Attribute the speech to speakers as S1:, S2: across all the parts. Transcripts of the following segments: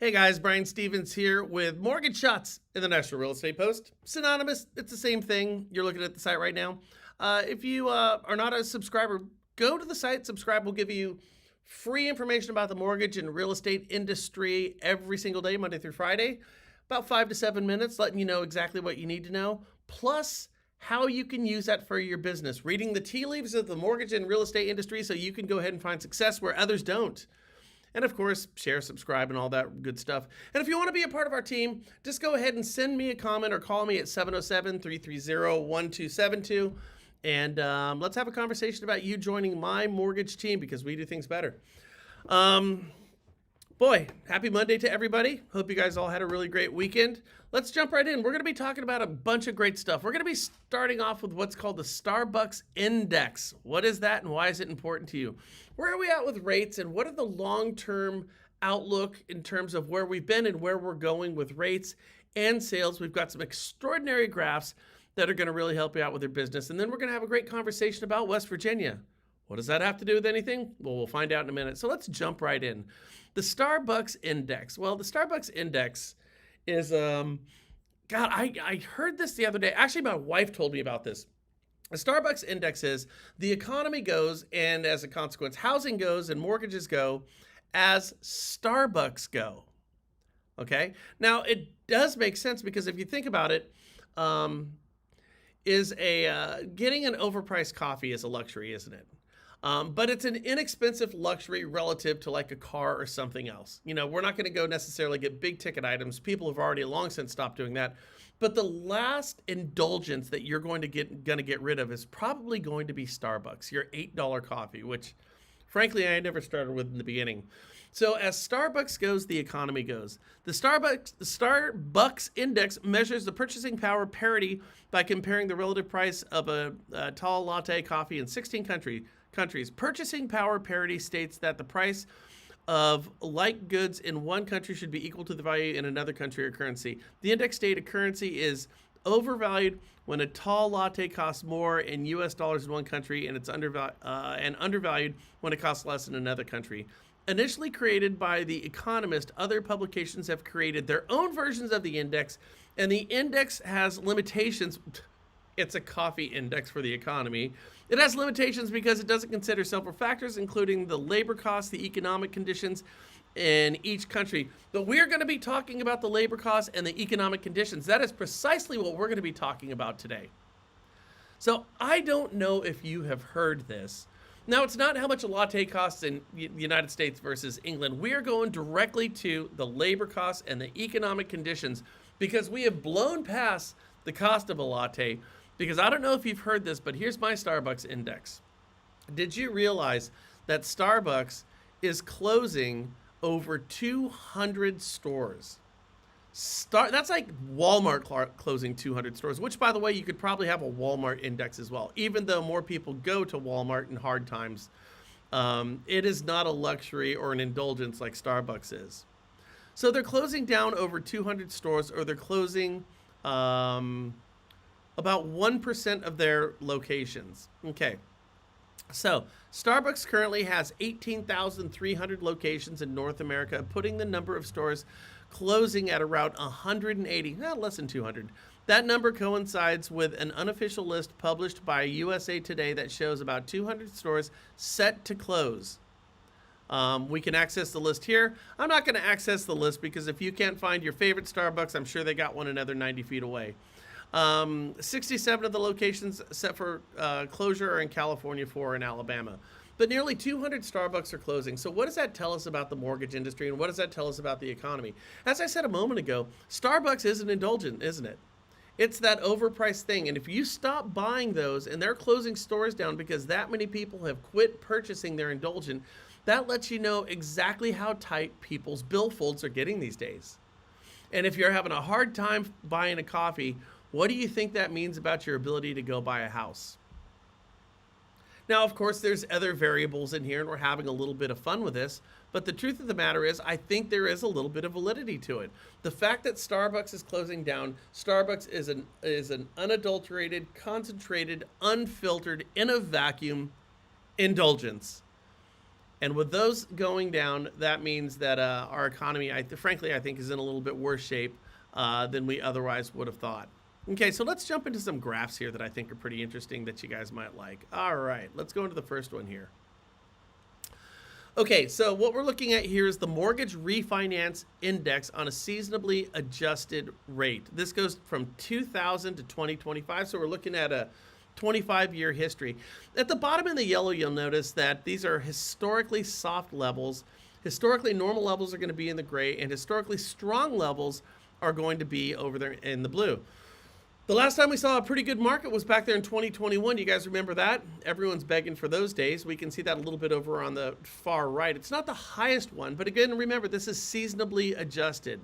S1: Hey guys, Brian Stevens here with Mortgage Shots in the National Real Estate Post. Synonymous, it's the same thing. You're looking at the site right now. If you are not a subscriber, go to the site, subscribe. We'll give you free information about the mortgage and real estate industry every single day, Monday through Friday. About 5 to 7 minutes, letting you know exactly what you need to know, plus how you can use that for your business. Reading the tea leaves of the mortgage and real estate industry so you can go ahead and find success where others don't. And of course, share, subscribe, and all that good stuff. And if you want to be a part of our team, just go ahead and send me a comment or call me at 707-330-1272. And let's have a conversation about you joining my mortgage team because we do things better. Boy, happy Monday to everybody. Hope you guys all had a really great weekend. Let's jump right in. We're going to be talking about a bunch of great stuff. We're going to be starting off with what's called the Starbucks Index. What is that and why is it important to you? Where are we at with rates and what are the long-term outlook in terms of where we've been and where we're going with rates and sales? We've got some extraordinary graphs that are going to really help you out with your business. And then we're going to have a great conversation about West Virginia. What does that have to do with anything? Well, we'll find out in a minute. So let's jump right in. The Starbucks Index. Well, the Starbucks Index is, God, I heard this the other day. Actually, my wife told me about this. The Starbucks Index is the economy goes, and as a consequence, housing goes and mortgages go as Starbucks go. Okay? Now, it does make sense because if you think about it, getting an overpriced coffee is a luxury, isn't it? But it's an inexpensive luxury relative to like a car or something else. You know, we're not going to go necessarily get big ticket items. People have already long since stopped doing that. But the last indulgence that you're going to get rid of is probably going to be Starbucks, your $8 coffee, which frankly, I never started with in the beginning. So as Starbucks goes, the economy goes. The Starbucks Index measures the purchasing power parity by comparing the relative price of a tall latte coffee in 16 countries. Purchasing power parity states that the price of like goods in one country should be equal to the value in another country or currency. The index state a currency is overvalued when a tall latte costs more in US dollars in one country and it's undervalued when it costs less in another country. Initially created by The Economist, other publications have created their own versions of the index, and the index has limitations. It's a coffee index for the economy. It has limitations because it doesn't consider several factors, including the labor costs, the economic conditions in each country. But we're going to be talking about the labor costs and the economic conditions. That is precisely what we're going to be talking about today. So I don't know if you have heard this. Now, it's not how much a latte costs in the United States versus England. We are going directly to the labor costs and the economic conditions because we have blown past the cost of a latte. Because I don't know if you've heard this, but here's my Starbucks Index. Did you realize that Starbucks is closing over 200 stores? That's like Walmart closing 200 stores, which, by the way, you could probably have a Walmart index as well. Even though more people go to Walmart in hard times, it is not a luxury or an indulgence like Starbucks is. So they're closing down over 200 stores, or they're closing about 1% of their locations. Okay. So Starbucks currently has 18,300 locations in North America, putting the number of stores closing at around 180, less than 200. That number coincides with an unofficial list published by USA Today that shows about 200 stores set to close. We can access the list here. I'm not going to access the list because if you can't find your favorite Starbucks, I'm sure they got one another 90 feet away. 67 of the locations set for closure are in California, 4 in Alabama. But nearly 200 Starbucks are closing. So what does that tell us about the mortgage industry and what does that tell us about the economy? As I said a moment ago, Starbucks is an indulgent, isn't it? It's that overpriced thing. And if you stop buying those and they're closing stores down because that many people have quit purchasing their indulgent, that lets you know exactly how tight people's billfolds are getting these days. And if you're having a hard time buying a coffee, what do you think that means about your ability to go buy a house? Now, of course, there's other variables in here, and we're having a little bit of fun with this. But the truth of the matter is, I think there is a little bit of validity to it. The fact that Starbucks is closing down, Starbucks is an unadulterated, concentrated, unfiltered, in a vacuum indulgence. And with those going down, that means that our economy, frankly, I think is in a little bit worse shape than we otherwise would have thought. Okay, so let's jump into some graphs here that I think are pretty interesting that you guys might like. All right, let's go into the first one here. Okay, so what we're looking at here is the mortgage refinance index on a seasonably adjusted rate. This goes from 2000 to 2025, so we're looking at a 25-year history. At the bottom in the yellow, you'll notice that these are historically soft levels. Historically normal levels are going to be in the gray, and historically strong levels are going to be over there in the blue. The last time we saw a pretty good market was back there in 2021. You guys remember that? Everyone's begging for those days. We can see that a little bit over on the far right. It's not the highest one, but again, remember, this is seasonably adjusted.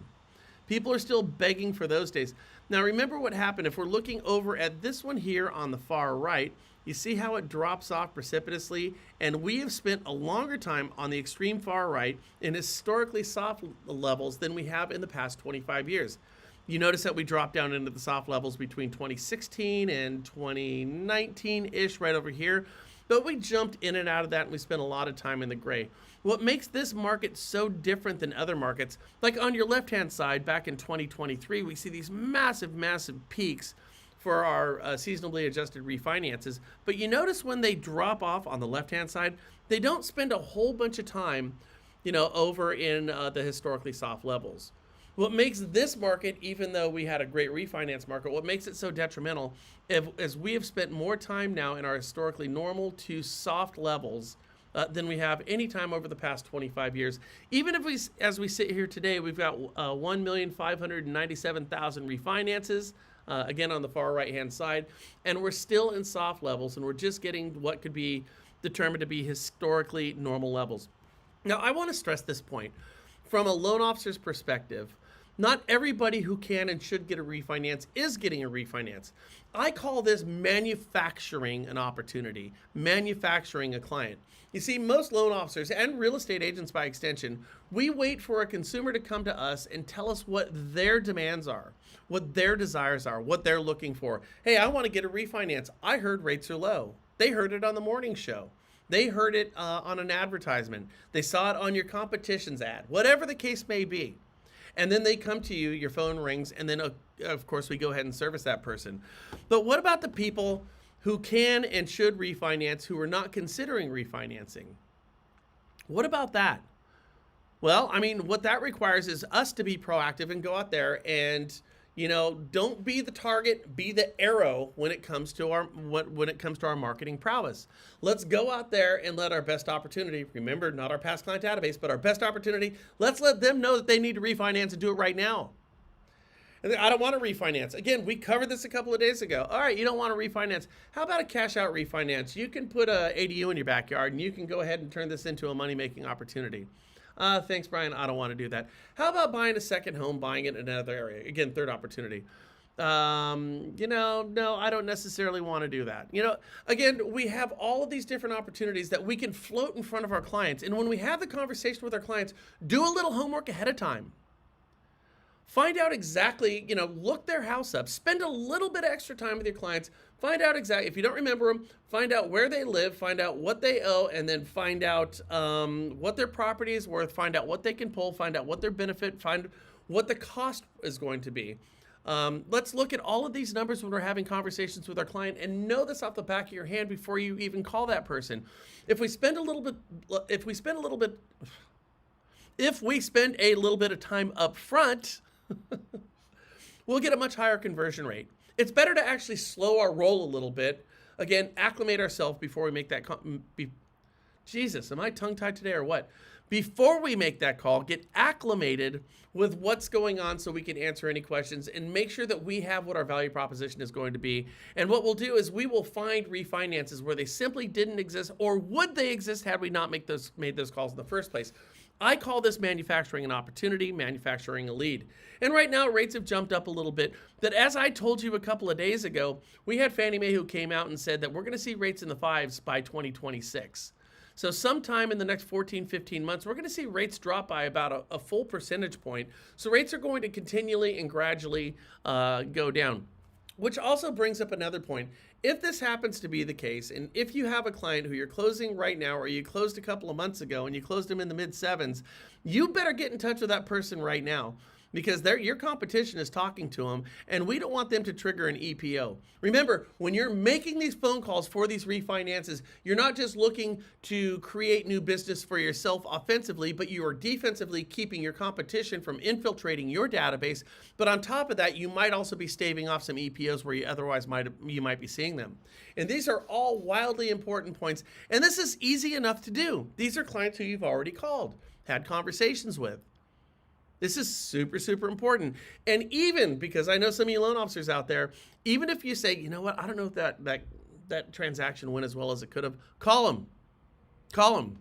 S1: People are still begging for those days. Now, remember what happened. If we're looking over at this one here on the far right, you see how it drops off precipitously, and we have spent a longer time on the extreme far right in historically soft levels than we have in the past 25 years. You notice that we dropped down into the soft levels between 2016 and 2019-ish right over here, but we jumped in and out of that, and we spent a lot of time in the gray. What makes this market so different than other markets, like on your left-hand side back in 2023, we see these massive, massive peaks for our seasonably adjusted refinances, but you notice when they drop off on the left-hand side, they don't spend a whole bunch of time, over in the historically soft levels. What makes this market, even though we had a great refinance market, what makes it so detrimental is we have spent more time now in our historically normal to soft levels than we have any time over the past 25 years. Even if as we sit here today, we've got 1,597,000 refinances, again on the far right-hand side, and we're still in soft levels, and we're just getting what could be determined to be historically normal levels. Now, I want to stress this point. From a loan officer's perspective, not everybody who can and should get a refinance is getting a refinance. I call this manufacturing an opportunity, manufacturing a client. You see, most loan officers and real estate agents by extension, we wait for a consumer to come to us and tell us what their demands are, what their desires are, what they're looking for. Hey, I want to get a refinance. I heard rates are low. They heard it on the morning show. They heard it on an advertisement. They saw it on your competition's ad, whatever the case may be. And then they come to you, your phone rings, and then, of course, we go ahead and service that person. But what about the people who can and should refinance who are not considering refinancing? What about that? Well, I mean, what that requires is us to be proactive and go out there and, don't be the target, be the arrow when it comes to our marketing prowess. Let's go out there and let our best opportunity, remember, not our past client database, but our best opportunity, let's let them know that they need to refinance and do it right now. And I don't want to refinance. Again, we covered this a couple of days ago. All right, you don't want to refinance. How about a cash out refinance? You can put a ADU in your backyard and you can go ahead and turn this into a money-making opportunity. Thanks, Brian. I don't want to do that. How about buying a second home, buying it in another area? Again, third opportunity. No, I don't necessarily want to do that. Again, we have all of these different opportunities that we can float in front of our clients. And when we have the conversation with our clients, do a little homework ahead of time. Find out exactly, look their house up. Spend a little bit of extra time with your clients. Find out exactly, if you don't remember them, find out where they live, find out what they owe, and then find out what their property is worth, find out what they can pull, find out what their benefit, find what the cost is going to be. Let's look at all of these numbers when we're having conversations with our client and know this off the back of your hand before you even call that person. If we spend a little bit of time up front, we'll get a much higher conversion rate. It's better to actually slow our roll a little bit. Again, acclimate ourselves before we make that Jesus, am I tongue-tied today or what? Before we make that call, get acclimated with what's going on so we can answer any questions and make sure that we have what our value proposition is going to be. And what we'll do is we will find refinances where they simply didn't exist, or would they exist had we not made those calls in the first place. I call this manufacturing an opportunity, manufacturing a lead. And right now, rates have jumped up a little bit. But as I told you a couple of days ago, we had Fannie Mae who came out and said that we're going to see rates in the 5s by 2026. So sometime in the next 14, 15 months, we're going to see rates drop by about a full percentage point. So rates are going to continually and gradually go down. Which also brings up another point. If this happens to be the case, and if you have a client who you're closing right now, or you closed a couple of months ago and you closed them in the mid sevens, you better get in touch with that person right now, because your competition is talking to them, and we don't want them to trigger an EPO. Remember, when you're making these phone calls for these refinances, you're not just looking to create new business for yourself offensively, but you are defensively keeping your competition from infiltrating your database. But on top of that, you might also be staving off some EPOs where you otherwise might be seeing them. And these are all wildly important points, and this is easy enough to do. These are clients who you've already called, had conversations with. This is super, super important. And even, because I know some of you loan officers out there, even if you say, you know what, I don't know if that transaction went as well as it could have, call them. Call them.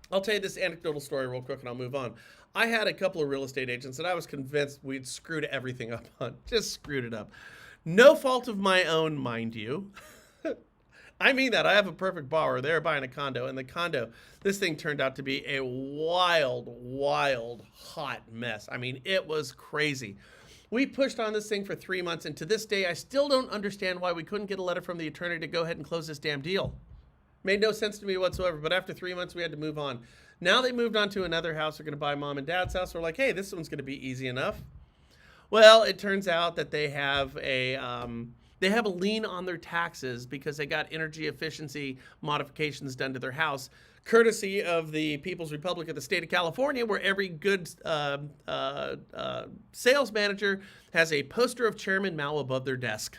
S1: I'll tell you this anecdotal story real quick and I'll move on. I had a couple of real estate agents that I was convinced we'd screwed everything up on. Just screwed it up. No fault of my own, mind you. I mean that. I have a perfect borrower. They're buying a condo, and the condo, this thing turned out to be a wild, wild, hot mess. I mean, it was crazy. We pushed on this thing for 3 months, and to this day, I still don't understand why we couldn't get a letter from the attorney to go ahead and close this damn deal. Made no sense to me whatsoever, but after 3 months, we had to move on. Now they moved on to another house. They're going to buy mom and dad's house. We're like, hey, this one's going to be easy enough. Well, it turns out that they have a lien on their taxes because they got energy efficiency modifications done to their house, courtesy of the People's Republic of the state of California, where every good sales manager has a poster of Chairman Mao above their desk.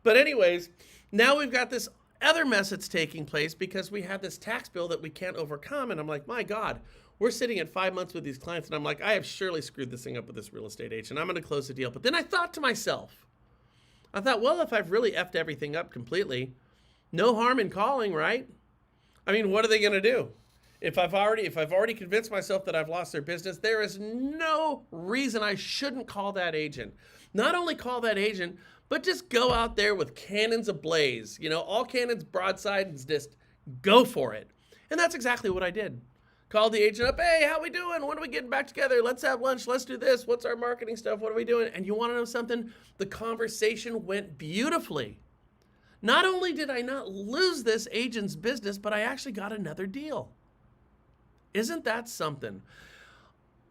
S1: But anyways, now we've got this other mess that's taking place because we have this tax bill that we can't overcome. And I'm like, my God, we're sitting at 5 months with these clients. And I'm like, I have surely screwed this thing up with this real estate agent. I'm going to close the deal. But then I thought to myself, well, if I've really effed everything up completely, no harm in calling, right? I mean, what are they going to do? If I've already convinced myself that I've lost their business, there is no reason I shouldn't call that agent. Not only call that agent, but just go out there with cannons ablaze. You know, all cannons broadside, and just go for it. And that's exactly what I did. Called the agent up, hey, how we doing? When are we getting back together? Let's have lunch. Let's do this. What's our marketing stuff? What are we doing? And you want to know something? The conversation went beautifully. Not only did I not lose this agent's business, but I actually got another deal. Isn't that something?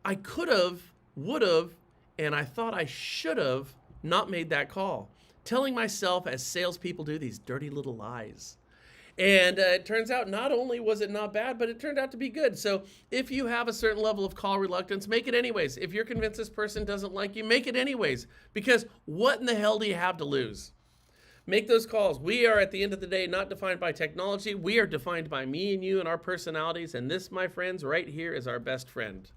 S1: I could have, would have, and I thought I should have not made that call. Telling myself, as salespeople do, these dirty little lies. And it turns out not only was it not bad, but it turned out to be good. So if you have a certain level of call reluctance, make it anyways. If you're convinced this person doesn't like you, make it anyways. Because what in the hell do you have to lose? Make those calls. We are, at the end of the day, not defined by technology. We are defined by me and you and our personalities. And this, my friends, right here is our best friend.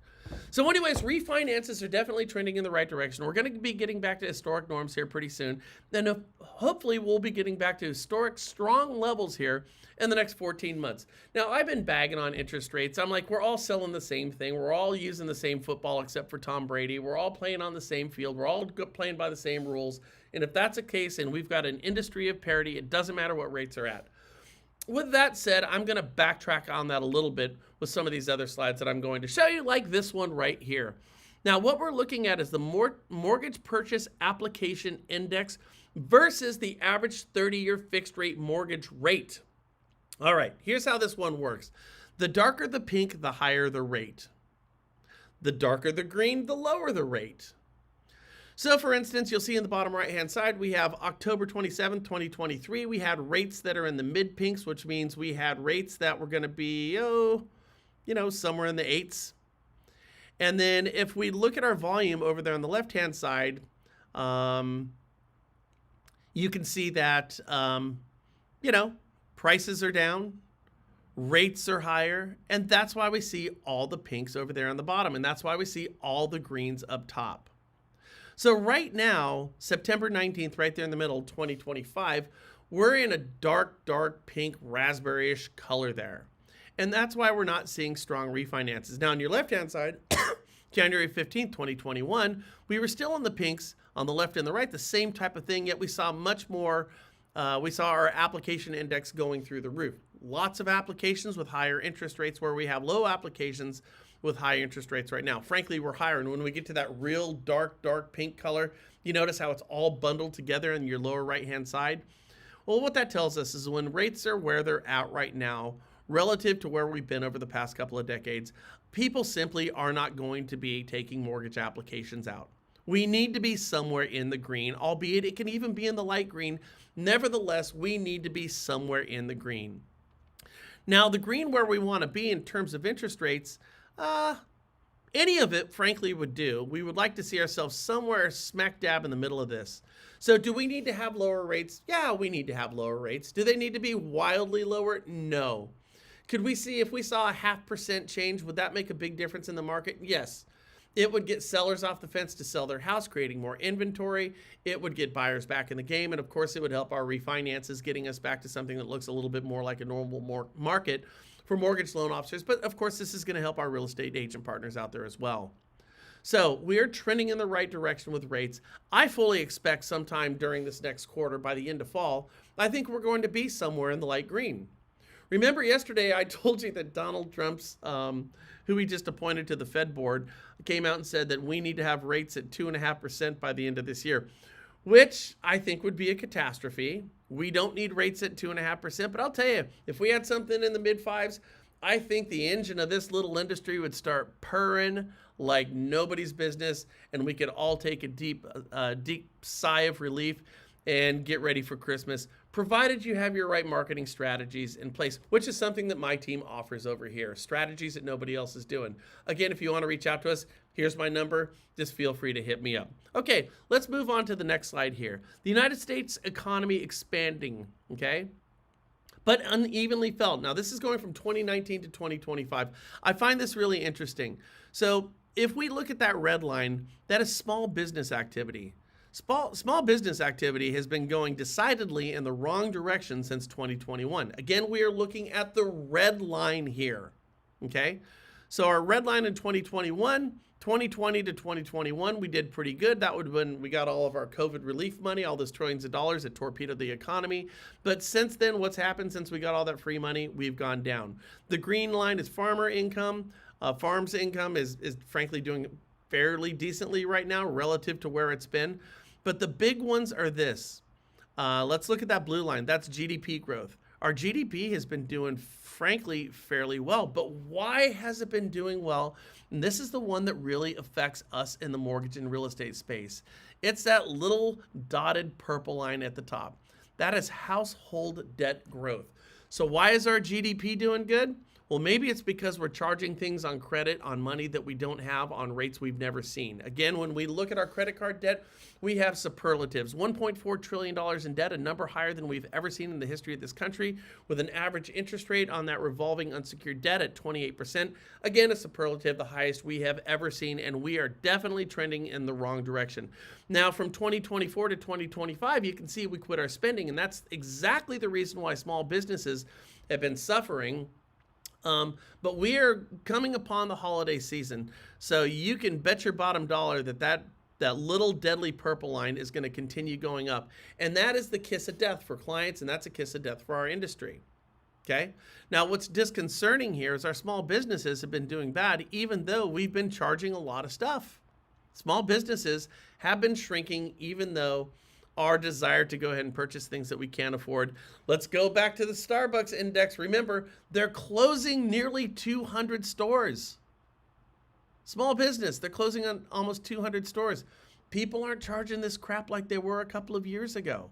S1: So anyways, refinances are definitely trending in the right direction. We're going to be getting back to historic norms here pretty soon. And hopefully we'll be getting back to historic strong levels here in the next 14 months. Now, I've been bagging on interest rates. I'm like, we're all selling the same thing. We're all using the same football except for Tom Brady. We're all playing on the same field. We're all playing by the same rules. And if that's the case and we've got an industry of parity, it doesn't matter what rates are at. With that said, I'm going to backtrack on that a little bit with some of these other slides that I'm going to show you, like this one right here. Now, what we're looking at is the mortgage purchase application index versus the average 30-year fixed rate mortgage rate. All right, here's how this one works. The darker the pink, the higher the rate. The darker the green, the lower the rate. So for instance, you'll see in the bottom right-hand side, we have October 27, 2023. We had rates that are in the mid-pinks, which means we had rates that were going to be, somewhere in the 8s. And then if we look at our volume over there on the left-hand side, you can see that, prices are down, rates are higher, and that's why we see all the pinks over there on the bottom, and that's why we see all the greens up top. So right now, September 19th, right there in the middle, 2025, we're in a dark, dark pink raspberry-ish color there. And that's why we're not seeing strong refinances. Now on your left-hand side, January 15th, 2021, we were still in the pinks on the left and the right, the same type of thing, yet we saw much more, we saw our application index going through the roof. Lots of applications with higher interest rates where we have low applications, with high interest rates right now. Frankly, we're higher. And when we get to that real dark pink color, you notice how it's all bundled together in your lower right-hand side? Well, what that tells us is when rates are where they're at right now, relative to where we've been over the past couple of decades, people simply are not going to be taking mortgage applications out. We need to be somewhere in the green, albeit it can even be in the light green. Nevertheless, we need to be somewhere in the green. Now, the green where we want to be in terms of interest rates, any of it, frankly, would do. We would like to see ourselves somewhere smack dab in the middle of this. So do we need to have lower rates? Yeah, we need to have lower rates. Do they need to be wildly lower? No. Could we see, if we saw a 0.5% change, would that make a big difference in the market? Yes. It would get sellers off the fence to sell their house, creating more inventory. It would get buyers back in the game. And of course, it would help our refinances, getting us back to something that looks a little bit more like a normal market for mortgage loan officers. But of course, this is going to help our real estate agent partners out there as well. So we are trending in the right direction with rates. I fully expect sometime during this next quarter, by the end of fall, I think we're going to be somewhere in the light green. Remember yesterday I told you that Donald Trump's, who he just appointed to the Fed board, came out and said that we need to have rates at 2.5% by the end of this year, which I think would be a catastrophe. We don't need rates at 2.5%, but I'll tell you, if we had something in the mid fives, I think the engine of this little industry would start purring like nobody's business, and we could all take a deep sigh of relief and get ready for Christmas, provided you have your right marketing strategies in place, which is something that my team offers over here, strategies that nobody else is doing. Again, if you want to reach out to us, here's my number. Just feel free to hit me up. Okay, let's move on to the next slide here. The United States economy expanding, okay? But unevenly felt. Now, this is going from 2019 to 2025. I find this really interesting. So if we look at that red line, that is small business activity. Small business activity has been going decidedly in the wrong direction since 2021. Again, we are looking at the red line here, okay? So our red line in 2021, 2020 to 2021, we did pretty good. That would have been, we got all of our COVID relief money, all those trillions of dollars that torpedoed the economy. But since then, what's happened since we got all that free money? We've gone down. The green line is farmer income. Farms income is frankly doing fairly decently right now relative to where it's been. But the big ones are this. Let's look at that blue line. That's GDP growth. Our GDP has been doing, frankly, fairly well. But why has it been doing well? And this is the one that really affects us in the mortgage and real estate space. It's that little dotted purple line at the top. That is household debt growth. So why is our GDP doing good? Well, maybe it's because we're charging things on credit on money that we don't have on rates we've never seen. Again, when we look at our credit card debt, we have superlatives. $1.4 trillion in debt, a number higher than we've ever seen in the history of this country, with an average interest rate on that revolving unsecured debt at 28%. Again, a superlative, the highest we have ever seen, and we are definitely trending in the wrong direction. Now, from 2024 to 2025, you can see we quit our spending, and that's exactly the reason why small businesses have been suffering. But we are coming upon the holiday season, so you can bet your bottom dollar that little deadly purple line is going to continue going up. And that is the kiss of death for clients, and that's a kiss of death for our industry. Okay? Now, what's disconcerting here is our small businesses have been doing bad, even though we've been charging a lot of stuff. Small businesses have been shrinking, even though our desire to go ahead and purchase things that we can't afford. Let's go back to the Starbucks index. Remember, they're closing nearly 200 stores. Small business, they're closing on almost 200 stores. People aren't charging this crap like they were a couple of years ago.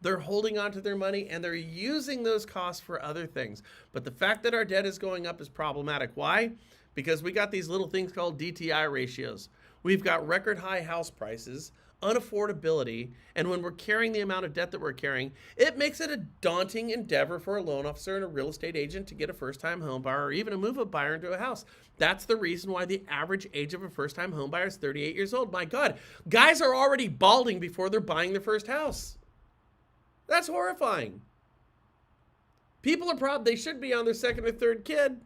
S1: They're holding on to their money and they're using those costs for other things. But the fact that our debt is going up is problematic. Why? Because we got these little things called DTI ratios. We've got record high house prices, unaffordability, and when we're carrying the amount of debt that we're carrying, it makes it a daunting endeavor for a loan officer and a real estate agent to get a first-time home buyer or even a move-up buyer into a house. That's the reason why the average age of a first-time home buyer is 38 years old. My God, guys are already balding before they're buying their first house. That's horrifying. People are they should be on their second or third kid,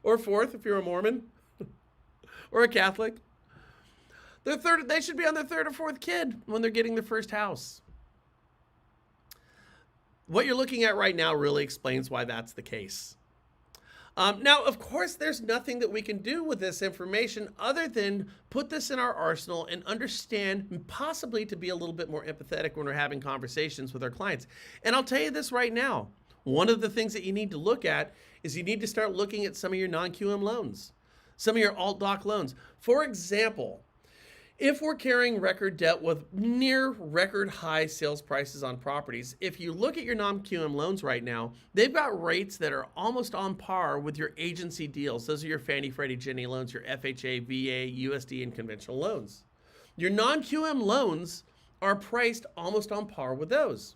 S1: or fourth if you're a Mormon, or a Catholic. They should be on their third or fourth kid when they're getting their first house. What you're looking at right now really explains why that's the case. Now, of course, there's nothing that we can do with this information other than put this in our arsenal and understand, and possibly to be a little bit more empathetic when we're having conversations with our clients. And I'll tell you this right now. One of the things that you need to look at is you need to start looking at some of your non-QM loans, some of your alt-doc loans. For example, if we're carrying record debt with near record high sales prices on properties, if you look at your non-QM loans right now, they've got rates that are almost on par with your agency deals. Those are your Fannie, Freddie, Ginnie loans, your FHA, VA, USD, and conventional loans. Your non-QM loans are priced almost on par with those.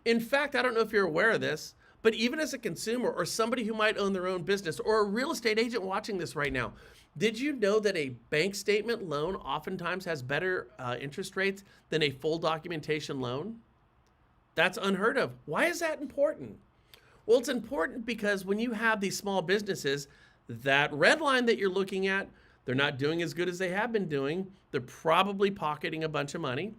S1: In fact, I don't know if you're aware of this, but even as a consumer or somebody who might own their own business or a real estate agent watching this right now, did you know that a bank statement loan oftentimes has better interest rates than a full documentation loan? That's unheard of. Why is that important? Well, it's important because when you have these small businesses, that red line that you're looking at, they're not doing as good as they have been doing. They're probably pocketing a bunch of money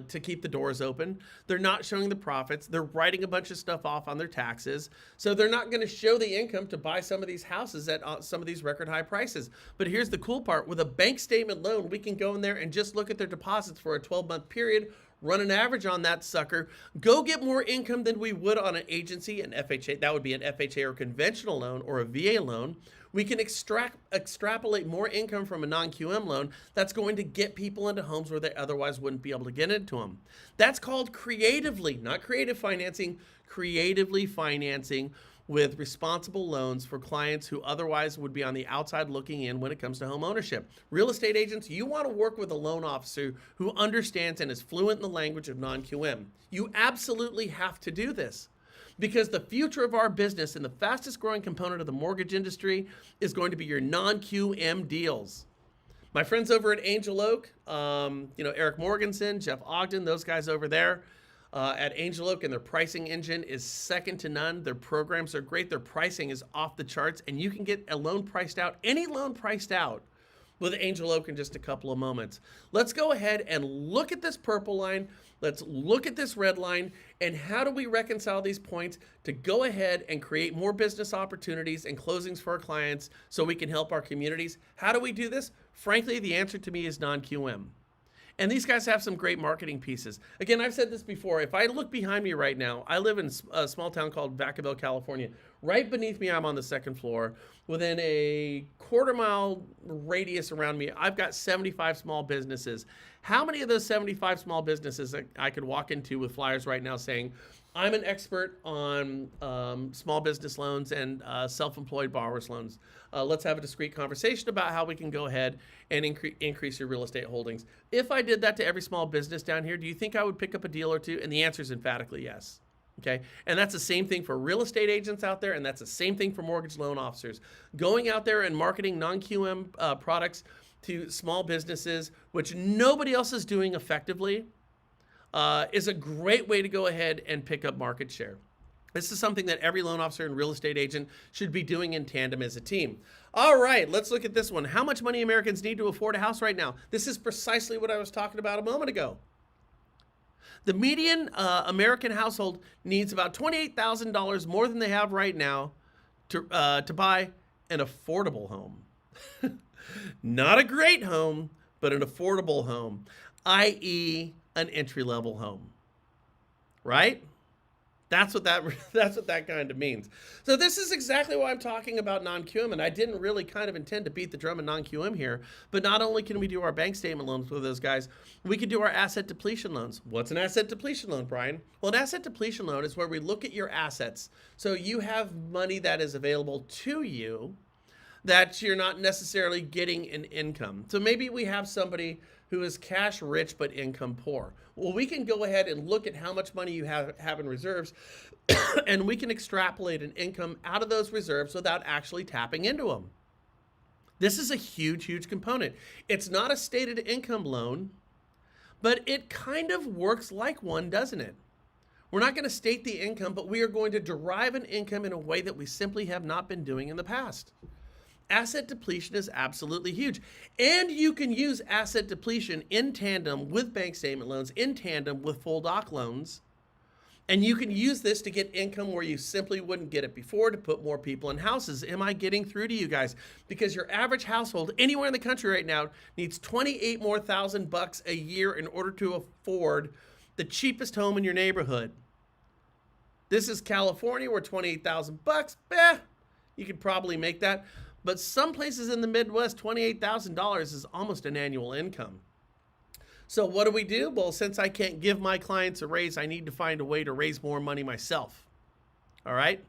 S1: to keep the doors open. They're not showing the profits. They're writing a bunch of stuff off on their taxes. So they're not going to show the income to buy some of these houses at some of these record high prices. But here's the cool part. With a bank statement loan, we can go in there and just look at their deposits for a 12-month period, run an average on that sucker, go get more income than we would on an agency, an FHA. That would be an FHA or conventional loan or a VA loan. We can extrapolate more income from a non-QM loan that's going to get people into homes where they otherwise wouldn't be able to get into them. That's called creatively, not creative financing, creatively financing with responsible loans for clients who otherwise would be on the outside looking in when it comes to home ownership. Real estate agents, you want to work with a loan officer who understands and is fluent in the language of non-QM. You absolutely have to do this, because the future of our business and the fastest growing component of the mortgage industry is going to be your non-QM deals. My friends over at Angel Oak, Eric Morganson, Jeff Ogden, those guys over there at Angel Oak, and their pricing engine is second to none. Their programs are great. Their pricing is off the charts, and you can get a loan priced out, any loan priced out, with Angel Oak in just a couple of moments. Let's go ahead and look at this purple line. Let's look at this red line, and how do we reconcile these points to go ahead and create more business opportunities and closings for our clients so we can help our communities? How do we do this? Frankly, the answer to me is non-QM. And these guys have some great marketing pieces. Again, I've said this before. If I look behind me right now, I live in a small town called Vacaville, California. Right beneath me, I'm on the second floor. Within a quarter-mile radius around me, I've got 75 small businesses. How many of those 75 small businesses I could walk into with flyers right now saying, I'm an expert on small business loans and self-employed borrowers loans. Let's have a discreet conversation about how we can go ahead and increase your real estate holdings. If I did that to every small business down here, do you think I would pick up a deal or two? And the answer is emphatically yes. Okay, and that's the same thing for real estate agents out there, and that's the same thing for mortgage loan officers. Going out there and marketing non-QM products to small businesses, which nobody else is doing effectively, is a great way to go ahead and pick up market share. This is something that every loan officer and real estate agent should be doing in tandem as a team. All right, let's look at this one. How much money Americans need to afford a house right now? This is precisely what I was talking about a moment ago. The median American household needs about $28,000 more than they have right now to buy an affordable home. Not a great home, but an affordable home, i.e. an entry-level home, right? That's what that kind of means. So this is exactly why I'm talking about non-QM, and I didn't really kind of intend to beat the drum of non-QM here, but not only can we do our bank statement loans with those guys, we can do our asset depletion loans. What's an asset depletion loan, Brian? Well, an asset depletion loan is where we look at your assets. So you have money that is available to you that you're not necessarily getting in income. So maybe we have somebody who is cash rich but income poor. Well, we can go ahead and look at how much money you have in reserves, and we can extrapolate an income out of those reserves without actually tapping into them. This is a huge, huge component. It's not a stated income loan, but it kind of works like one, doesn't it? We're not going to state the income, but we are going to derive an income in a way that we simply have not been doing in the past. Asset depletion is absolutely huge. And you can use asset depletion in tandem with bank statement loans, in tandem with full doc loans, And you can use this to get income where you simply wouldn't get it before, to put more people in houses. Am I getting through to you guys? Because your average household anywhere in the country right now needs 28 more thousand bucks a year in order to afford the cheapest home in your neighborhood. This is California, where 28,000 bucks, you could probably make that. But some places in the Midwest, $28,000 is almost an annual income. So what do? Well, since I can't give my clients a raise, I need to find a way to raise more money myself. All right?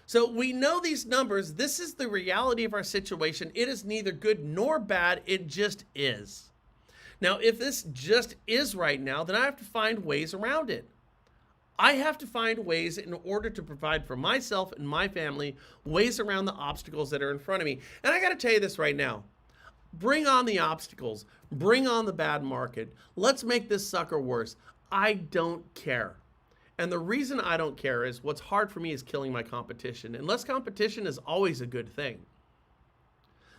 S1: So we know these numbers. This is the reality of our situation. It is neither good nor bad. It just is. Now, if this just is right now, then I have to find ways around it. I have to find ways in order to provide for myself and my family, ways around the obstacles that are in front of me. And I got to tell you this right now. Bring on the obstacles. Bring on the bad market. Let's make this sucker worse. I don't care. And the reason I don't care is what's hard for me is killing my competition. And less competition is always a good thing.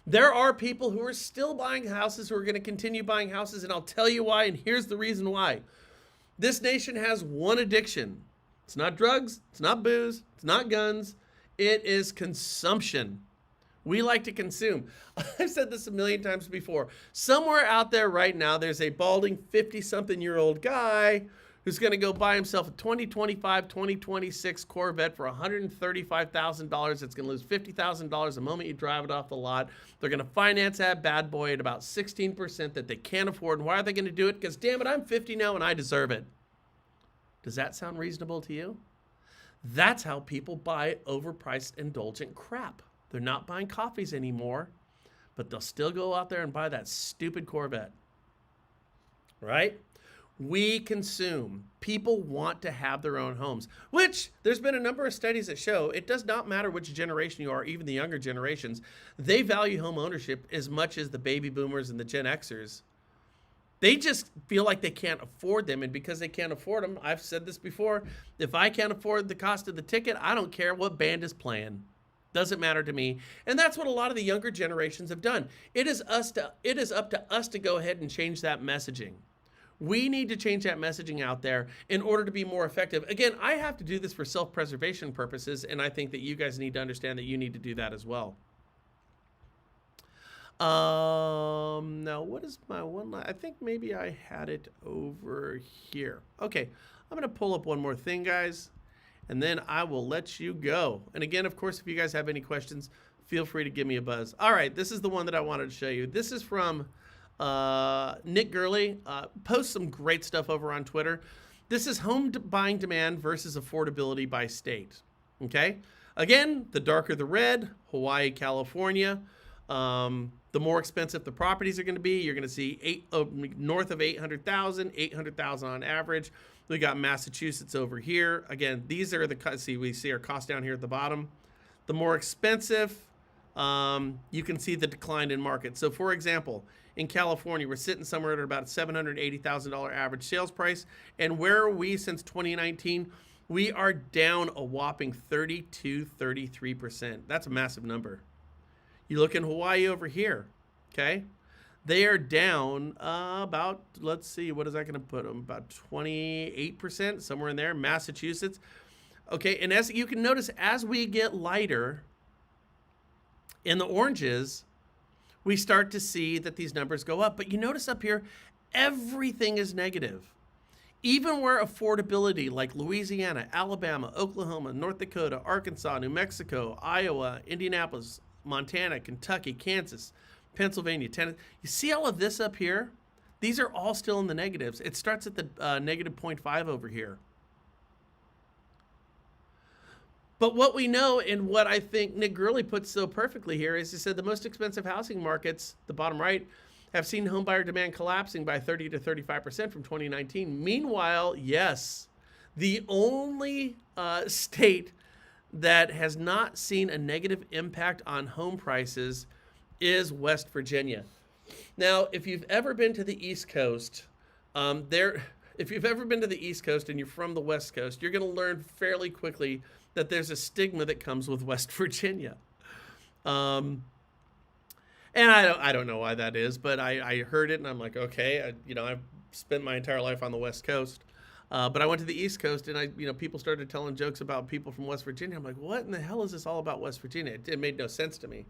S1: There are people who are still buying houses, who are going to continue buying houses, and I'll tell you why, and here's the reason why. This nation has one addiction. It's not drugs, it's not booze, it's not guns, it is consumption. We like to consume. I've said this a million times before. Somewhere out there right now, there's a balding 50-something-year-old guy who's going to go buy himself a 2025, 2026 Corvette for $135,000. It's going to lose $50,000 the moment you drive it off the lot. They're going to finance that bad boy at about 16% that they can't afford. And why are they going to do it? Because, damn it, I'm 50 now and I deserve it. Does that sound reasonable to you? That's how people buy overpriced, indulgent crap. They're not buying coffees anymore, but they'll still go out there and buy that stupid Corvette. Right? We consume. People want to have their own homes, which there's been a number of studies that show it does not matter which generation you are, even the younger generations. They value home ownership as much as the baby boomers and the Gen Xers. They just feel like they can't afford them. And because they can't afford them, I've said this before, if I can't afford the cost of the ticket, I don't care what band is playing. Doesn't matter to me. And that's what a lot of the younger generations have done. It is up to us to go ahead and change that messaging. We need to change that messaging out there in order to be more effective. Again, I have to do this for self-preservation purposes, and I think that you guys need to understand that you need to do that as well. Now, what is my one? I think maybe I had it over here. Okay, I'm going to pull up one more thing, guys, and then I will let you go. And again, of course, if you guys have any questions, feel free to give me a buzz. All right, this is the one that I wanted to show you. This is from Nick Gurley. Posts some great stuff over on Twitter. This is home buying demand versus affordability by state. Okay, again, the darker the red, Hawaii, California. The more expensive the properties are going to be. You're going to see north of 800,000, 800,000 on average. We got Massachusetts over here. Again, these are we see our cost down here at the bottom. The more expensive, you can see the decline in market. So for example, in California, we're sitting somewhere at about $780,000 average sales price. And where are we since 2019? We are down a whopping 33%. That's a massive number. You look in Hawaii over here, okay? They are down about, let's see, what is that going to put them? About 28%, somewhere in there. Massachusetts. Okay, and as you can notice, as we get lighter in the oranges, we start to see that these numbers go up. But you notice up here, everything is negative. Even where affordability, like Louisiana, Alabama, Oklahoma, North Dakota, Arkansas, New Mexico, Iowa, Indianapolis, Montana, Kentucky, Kansas, Pennsylvania, Tennessee. You see all of this up here? These are all still in the negatives. It starts at the negative 0.5 over here. But what we know, and what I think Nick Gurley puts so perfectly here, is he said the most expensive housing markets, the bottom right, have seen homebuyer demand collapsing by 30 to 35% from 2019. Meanwhile, yes, the only state that has not seen a negative impact on home prices is West Virginia. Now, if you've ever been to the East Coast, if you've ever been to the East Coast and you're from the West Coast, you're going to learn fairly quickly that there's a stigma that comes with West Virginia. And I don't know why that is, but I heard it and I'm like, okay, I've spent my entire life on the West Coast. But I went to the East Coast, and people started telling jokes about people from West Virginia. I'm like, what in the hell is this all about West Virginia? It made no sense to me.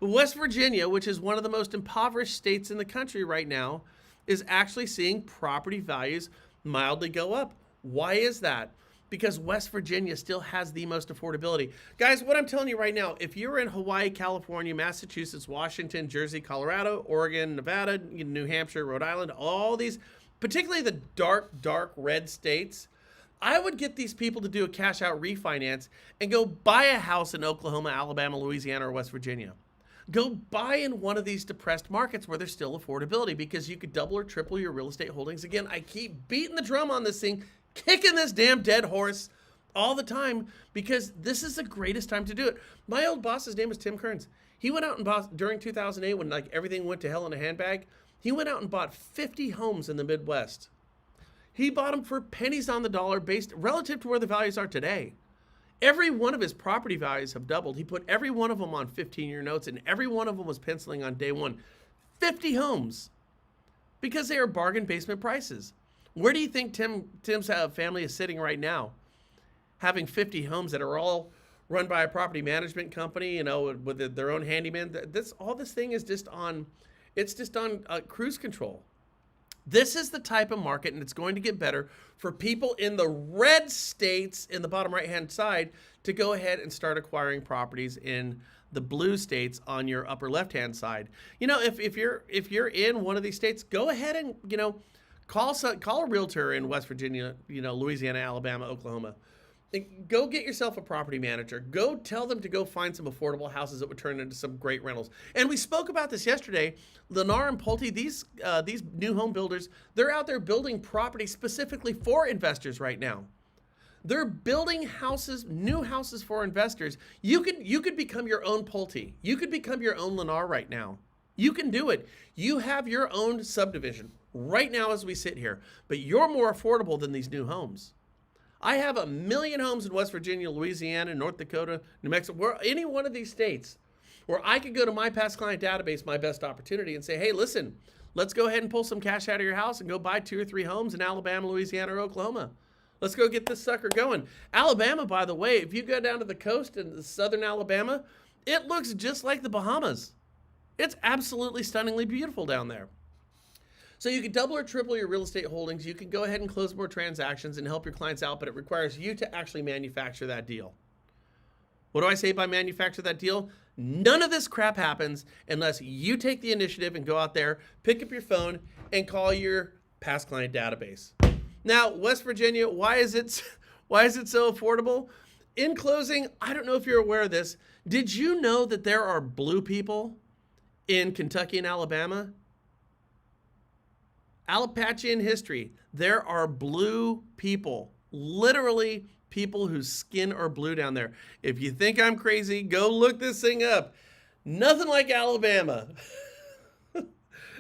S1: But West Virginia, which is one of the most impoverished states in the country right now, is actually seeing property values mildly go up. Why is that? Because West Virginia still has the most affordability. Guys, what I'm telling you right now, if you're in Hawaii, California, Massachusetts, Washington, Jersey, Colorado, Oregon, Nevada, New Hampshire, Rhode Island, all these, particularly the dark red states, I would get these people to do a cash out refinance and go buy a house in Oklahoma, Alabama, Louisiana, or West Virginia. Go buy in one of these depressed markets where there's still affordability, because you could double or triple your real estate holdings. Again, I keep beating the drum on this thing, kicking this damn dead horse all the time, because this is the greatest time to do it. My old boss's name is Tim Kearns. He went out and bought, during 2008, when everything went to hell in a handbag, he went out and bought 50 homes in the Midwest. He bought them for pennies on the dollar, based relative to where the values are today. Every one of his property values have doubled. He put every one of them on 15-year notes, and every one of them was penciling on day one. 50 homes, because they are bargain basement prices. Where do you think Tim's family is sitting right now? Having 50 homes that are all run by a property management company, with their own handyman. All this thing is just on, it's just on cruise control. This is the type of market, and it's going to get better for people in the red states in the bottom right-hand side to go ahead and start acquiring properties in the blue states on your upper left-hand side. If you're in one of these states, go ahead and call a realtor in West Virginia, Louisiana, Alabama, Oklahoma. Go get yourself a property manager. Go tell them to go find some affordable houses that would turn into some great rentals. And we spoke about this yesterday. Lennar and Pulte, these new home builders, they're out there building property specifically for investors right now. They're building houses, new houses for investors. You could become your own Pulte. You could become your own Lennar right now. You can do it. You have your own subdivision right now as we sit here, but you're more affordable than these new homes. I have 1 million homes in West Virginia, Louisiana, North Dakota, New Mexico, any one of these states where I could go to my past client database, my best opportunity, and say, hey, listen, let's go ahead and pull some cash out of your house and go buy 2 or 3 homes in Alabama, Louisiana, or Oklahoma. Let's go get this sucker going. Alabama, by the way, if you go down to the coast in southern Alabama, it looks just like the Bahamas. It's absolutely stunningly beautiful down there. So you can double or triple your real estate holdings. You can go ahead and close more transactions and help your clients out, but it requires you to actually manufacture that deal. What do I say by manufacture that deal? None of this crap happens unless you take the initiative and go out there, pick up your phone, and call your past client database. Now, West Virginia, why is it so affordable? In closing, I don't know if you're aware of this. Did you know that there are blue people in Kentucky and Alabama? Appalachian history, there are blue people, literally people whose skin are blue down there. If you think I'm crazy, go look this thing up. Nothing like Alabama.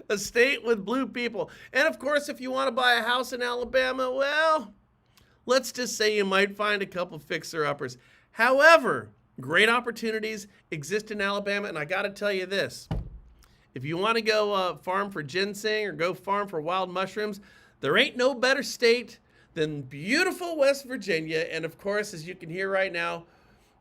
S1: A state with blue people. And of course, if you want to buy a house in Alabama, well, let's just say you might find a couple fixer-uppers. However, great opportunities exist in Alabama, and I got to tell you this. If you want to go farm for ginseng or go farm for wild mushrooms, there ain't no better state than beautiful West Virginia. And of course, as you can hear right now,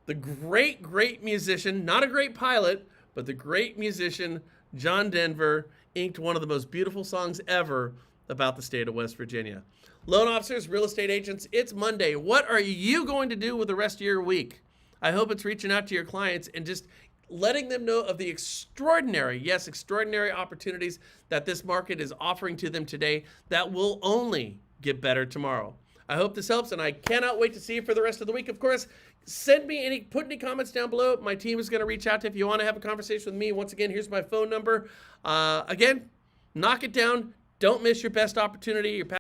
S1: the great musician, not a great pilot, but the great musician, John Denver, inked one of the most beautiful songs ever about the state of West Virginia. Loan officers, real estate agents, it's Monday. What are you going to do with the rest of your week? I hope it's reaching out to your clients and just letting them know of the extraordinary opportunities that this market is offering to them today that will only get better tomorrow. I hope this helps, and I cannot wait to see you for the rest of the week. Of course, put any comments down below. My team is going to reach out to you if you want to have a conversation with me. Once again, here's my phone number. Again, knock it down. Don't miss your best opportunity.